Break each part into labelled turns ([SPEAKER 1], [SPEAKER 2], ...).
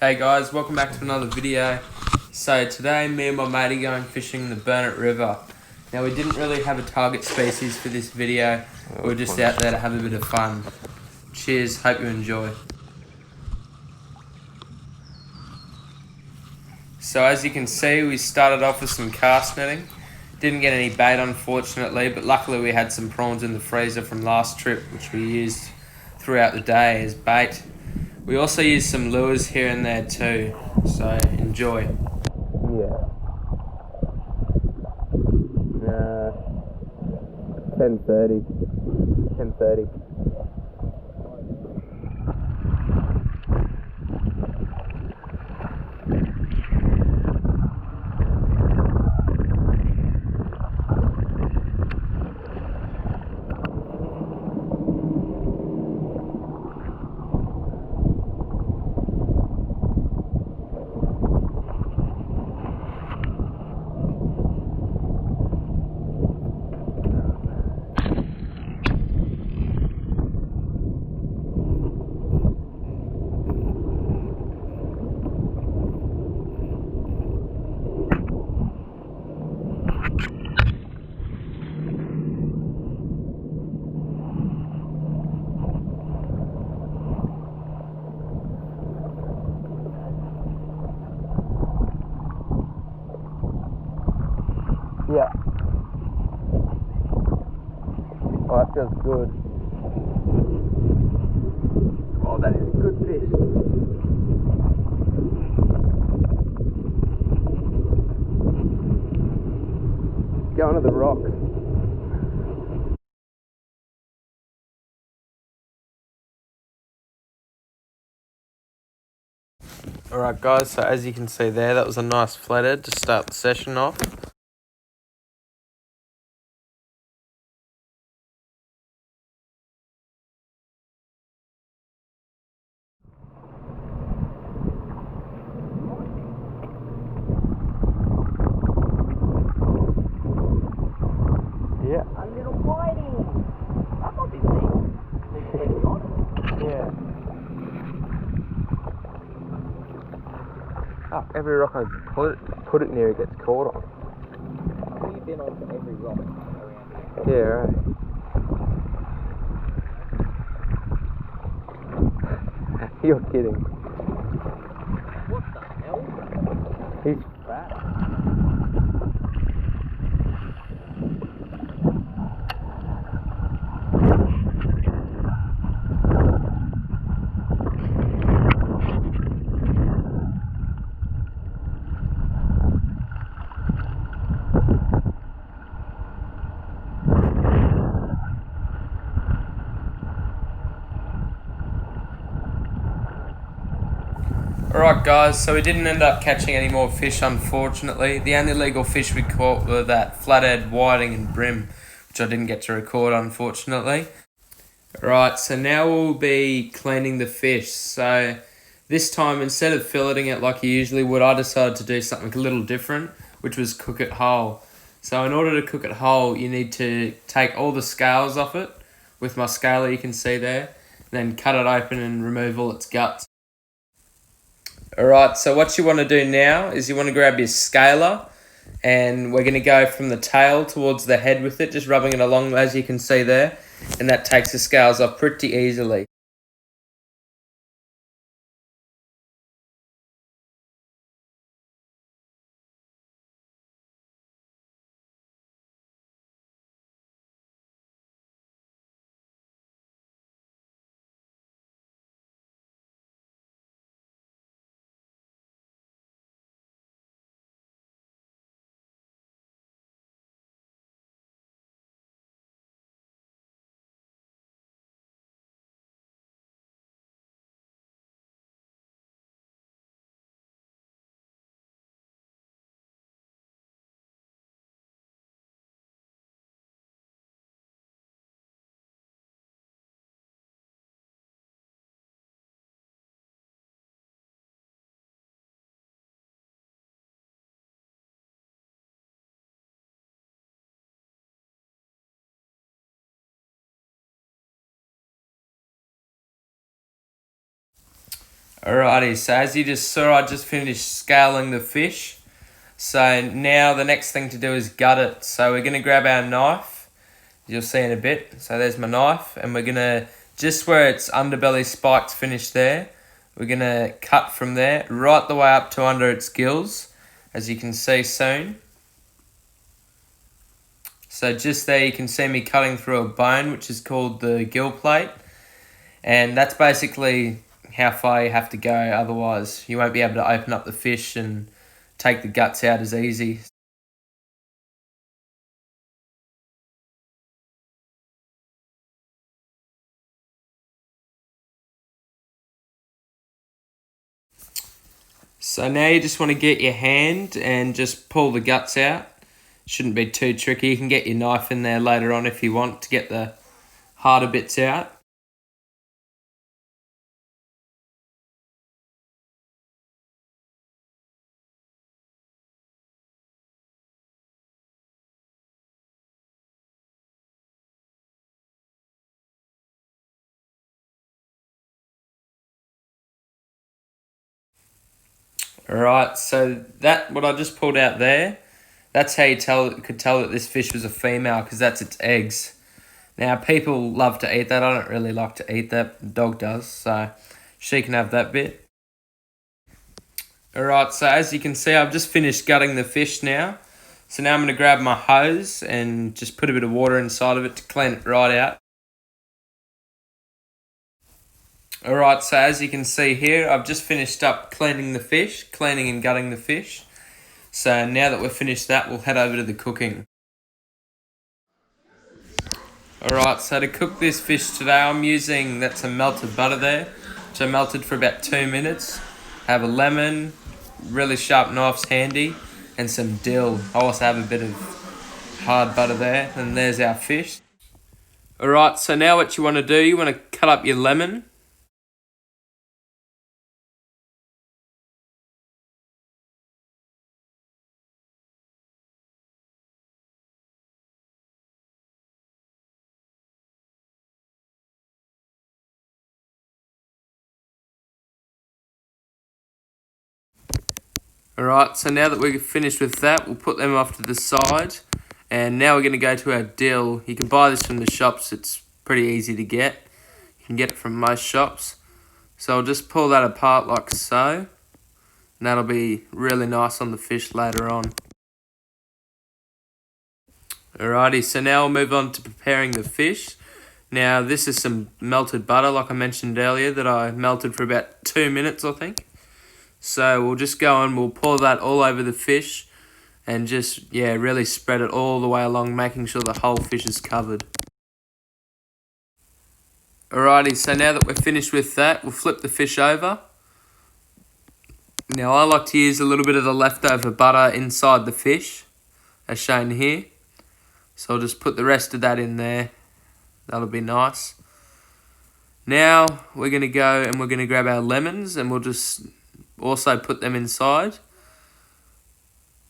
[SPEAKER 1] Hey guys, welcome back to another video. So today me and my mate are going fishing the Burnett River. Now we didn't really have a target species for this video, we are just out there to have a bit of fun. Cheers, hope you enjoy. So as you can see, we started off with some cast netting. Didn't get any bait unfortunately, but luckily we had some prawns in the freezer from last trip which we used throughout the day as bait. We also used some lures here and there too, so enjoy. Yeah. 10:30. 10:30. Yeah. Oh, that feels good. Oh, that is a good fish. Go under the rocks. Alright guys, so as you can see there, that was a nice flathead to start the session off. Yeah.
[SPEAKER 2] A little whitey. That might be legal.
[SPEAKER 1] Yeah. Oh, every rock I put it near it gets caught on.
[SPEAKER 2] We've been on every rock around
[SPEAKER 1] Yeah, right. You're kidding.
[SPEAKER 2] What the hell?
[SPEAKER 1] He's
[SPEAKER 2] Fat.
[SPEAKER 1] Alright guys, so we didn't end up catching any more fish unfortunately. The only legal fish we caught were that flathead, whiting and brim, which I didn't get to record unfortunately. Right, so now we'll be cleaning the fish. So this time, instead of filleting it like you usually would, I decided to do something a little different, which was cook it whole. So in order to cook it whole, you need to take all the scales off it, with my scaler you can see there, then cut it open and remove all its guts. Alright, so what you want to do now is you want to grab your scaler, and we're going to go from the tail towards the head with it, just rubbing it along as you can see there, and that takes the scales off pretty easily. Alrighty, so as you just saw, I just finished scaling the fish. So now the next thing to do is gut it. So we're going to grab our knife, you'll see in a bit. So there's my knife, and we're going to, just where its underbelly spikes finish there, we're going to cut from there right the way up to under its gills, as you can see soon. So just there you can see me cutting through a bone, which is called the gill plate. And that's basically how far you have to go, otherwise you won't be able to open up the fish and take the guts out as easy. So now you just want to get your hand and just pull the guts out. Shouldn't be too tricky. You can get your knife in there later on if you want to get the harder bits out. Alright, so that, what I just pulled out there, that's how you could tell that this fish was a female, because that's its eggs. Now, people love to eat that. I don't really like to eat that. The dog does, so she can have that bit. Alright, so as you can see, I've just finished gutting the fish now. So now I'm going to grab my hose and just put a bit of water inside of it to clean it right out. Alright, so as you can see here, I've just finished up cleaning the fish, cleaning and gutting the fish. So now that we've finished that, we'll head over to the cooking. Alright, so to cook this fish today, I'm using, that's some melted butter there, which I melted for about 2 minutes. I have a lemon, really sharp knives handy, and some dill. I also have a bit of hard butter there, and there's our fish. Alright, so now what you want to do, you want to cut up your lemon. Alright, so now that we're finished with that, we'll put them off to the side. And now we're going to go to our dill. You can buy this from the shops, it's pretty easy to get. You can get it from most shops. So I'll just pull that apart like so. And that'll be really nice on the fish later on. Alrighty, so now we'll move on to preparing the fish. Now this is some melted butter, like I mentioned earlier, that I melted for about 2 minutes, I think. So we'll just go and we'll pour that all over the fish and just, yeah, really spread it all the way along, making sure the whole fish is covered. Alrighty, so now that we're finished with that, we'll flip the fish over. Now I like to use a little bit of the leftover butter inside the fish, as shown here. So I'll just put the rest of that in there. That'll be nice. Now we're going to go and we're going to grab our lemons and we'll just also put them inside.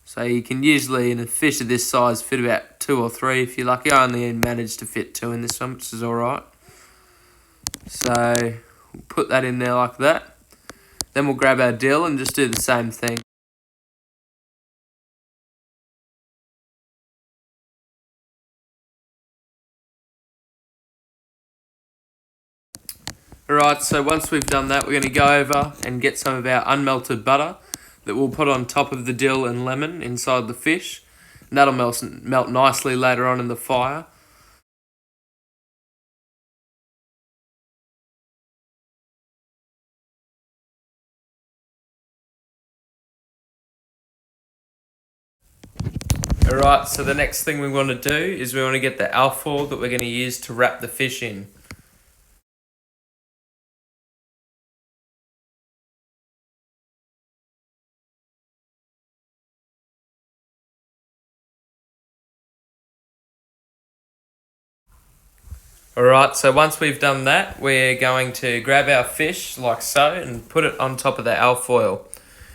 [SPEAKER 1] So you can usually, in a fish of this size, fit about 2 or 3 if you're lucky. I only managed to fit 2 in this one, which is alright. So we'll put that in there like that. Then we'll grab our dill and just do the same thing. Alright, so once we've done that, we're going to go over and get some of our unmelted butter that we'll put on top of the dill and lemon inside the fish. And that'll melt nicely later on in the fire. Alright, so the next thing we want to do is we want to get the alfoil that we're going to use to wrap the fish in. Alright, so once we've done that, we're going to grab our fish like so and put it on top of the alfoil.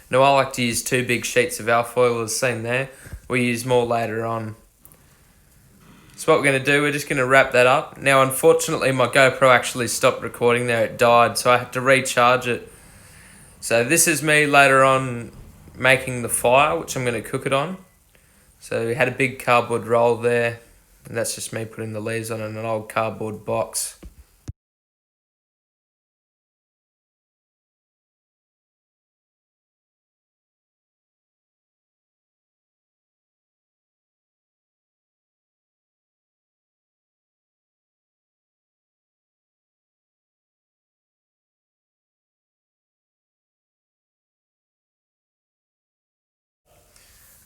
[SPEAKER 1] Now I like to use 2 big sheets of alfoil as seen there. We'll use more later on. So what we're going to do, we're just going to wrap that up. Now unfortunately my GoPro actually stopped recording there, it died, so I had to recharge it. So this is me later on making the fire, which I'm going to cook it on. So we had a big cardboard roll there, and that's just me putting the leaves on in an old cardboard box.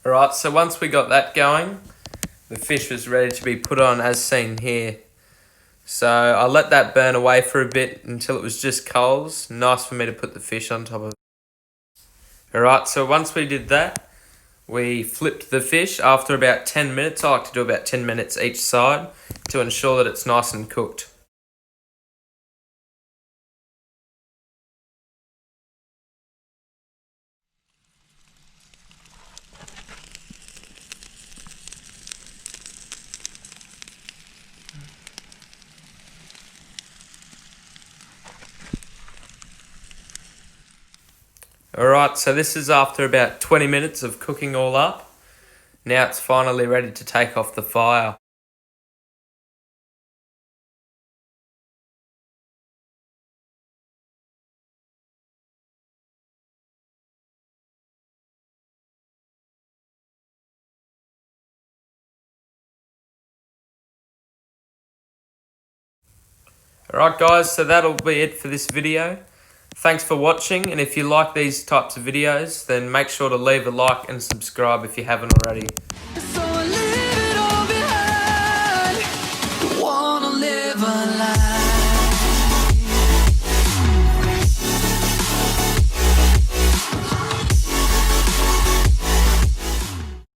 [SPEAKER 1] Alright, so once we got that going, the fish was ready to be put on as seen here. So I let that burn away for a bit until it was just coals. Nice for me to put the fish on top of it. Alright, so once we did that, we flipped the fish after about 10 minutes. I like to do about 10 minutes each side to ensure that it's nice and cooked. Alright, so this is after about 20 minutes of cooking all up. Now it's finally ready to take off the fire. Alright guys, so that'll be it for this video. Thanks for watching, and if you like these types of videos, then make sure to leave a like and subscribe if you haven't already.